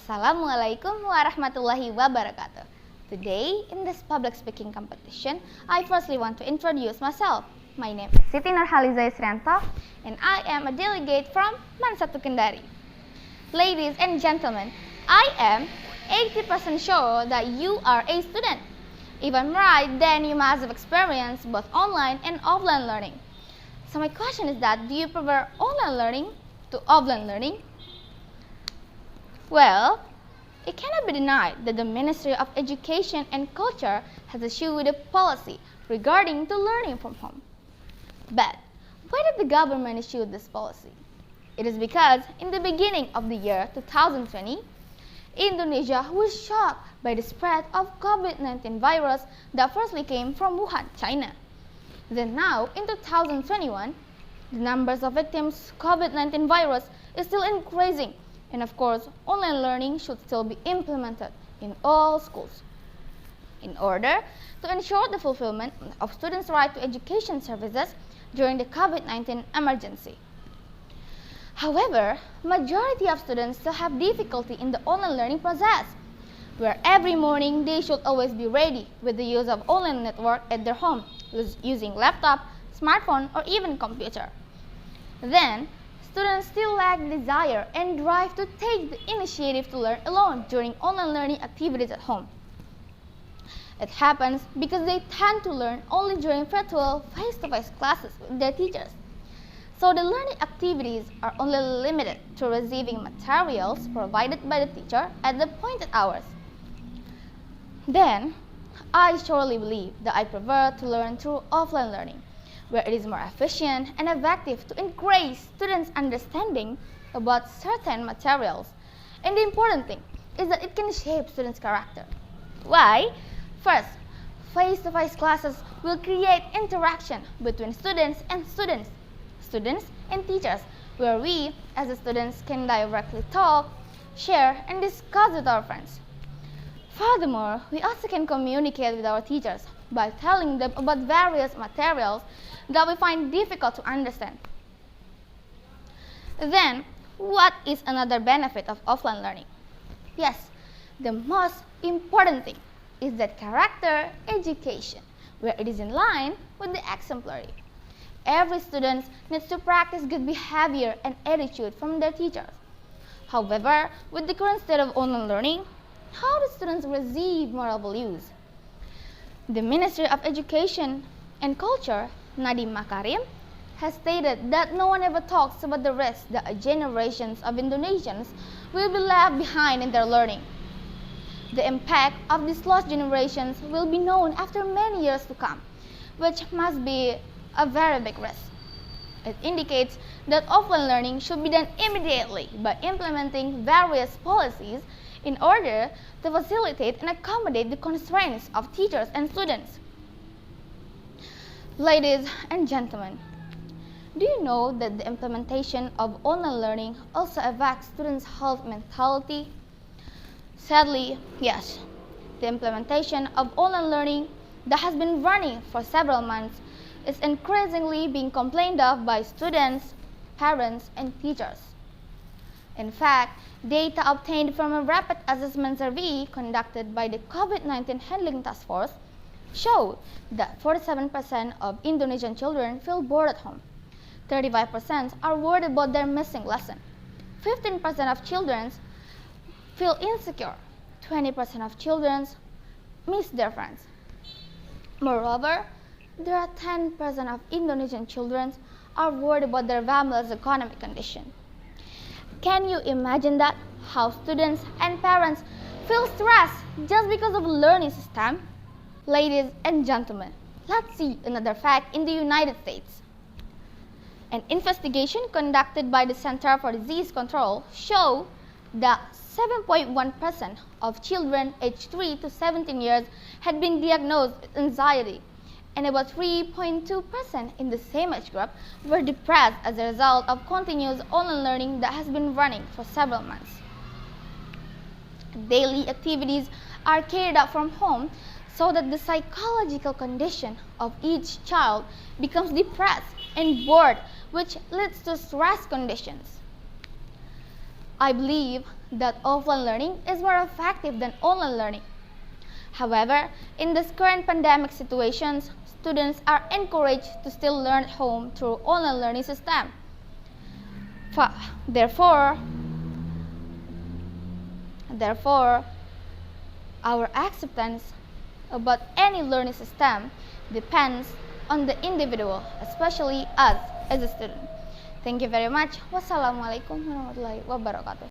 Assalamualaikum warahmatullahi wabarakatuh. Today, in this public speaking competition, I firstly want to introduce myself. My name is Siti Nur Haliza Yusrianto, and I am a delegate from Mansatu Kendari. Ladies and gentlemen, I am 80% sure that you are a student. If I'm right, then you must have experienced both online and offline learning. So my question is that, do you prefer online learning to offline learning? Well, it cannot be denied that the Ministry of Education and Culture has issued a policy regarding to learning from home. But why did the government issue this policy? It is because in the beginning of the year 2020, Indonesia was shocked by the spread of COVID-19 virus that firstly came from Wuhan, China. Then now, in 2021, the numbers of victims of COVID-19 virus is still increasing. And of course, online learning should still be implemented in all schools in order to ensure the fulfillment of students' right to education services during the COVID-19 emergency. However, majority of students still have difficulty in the online learning process, where every morning they should always be ready with the use of online network at their home, using laptop, smartphone, or even computer. Then, students still lack desire and drive to take the initiative to learn alone during online learning activities at home. It happens because they tend to learn only during virtual face-to-face classes with their teachers. So the learning activities are only limited to receiving materials provided by the teacher at the appointed hours. Then, I surely believe that I prefer to learn through offline learning, where it is more efficient and effective to increase students' understanding about certain materials. And the important thing is that it can shape students' character. Why? First, face-to-face classes will create interaction between students and teachers, where we, as the students, can directly talk, share, and discuss with our friends. Furthermore, we also can communicate with our teachers by telling them about various materials that we find difficult to understand. Then, what is another benefit of offline learning? Yes, the most important thing is that character education, where it is in line with the exemplary. Every student needs to practice good behavior and attitude from their teachers. However, with the current state of online learning, how do students receive moral values? The Ministry of Education and Culture, Nadiem Makarim, has stated that no one ever talks about the risk that generations of Indonesians will be left behind in their learning. The impact of these lost generations will be known after many years to come, which must be a very big risk. It indicates that offline learning should be done immediately by implementing various policies in order to facilitate and accommodate the constraints of teachers and students. Ladies and gentlemen, do you know that the implementation of online learning also affects students' health mentality? Sadly, yes. The implementation of online learning that has been running for several months is increasingly being complained of by students, parents, and teachers. In fact, data obtained from a rapid assessment survey conducted by the COVID-19 Handling Task Force show that 47% of Indonesian children feel bored at home, 35% are worried about their missing lesson, 15% of children feel insecure, 20% of children miss their friends. Moreover, there are 10% of Indonesian children are worried about their family's economic condition. Can you imagine that? How students and parents feel stressed just because of the learning system? Ladies and gentlemen, let's see another fact in the United States. An investigation conducted by the Center for Disease Control showed that 7.1% of children aged 3 to 17 years had been diagnosed with anxiety, and about 3.2% in the same age group were depressed as a result of continuous online learning that has been running for several months. Daily activities are carried out from home so that the psychological condition of each child becomes depressed and bored, which leads to stress conditions. I believe that offline learning is more effective than online learning. However, in this current pandemic situations, students are encouraged to still learn at home through online learning system. Therefore, our acceptance about any learning system depends on the individual, especially us as a student. Thank you very much. Wassalamualaikum warahmatullahi wabarakatuh.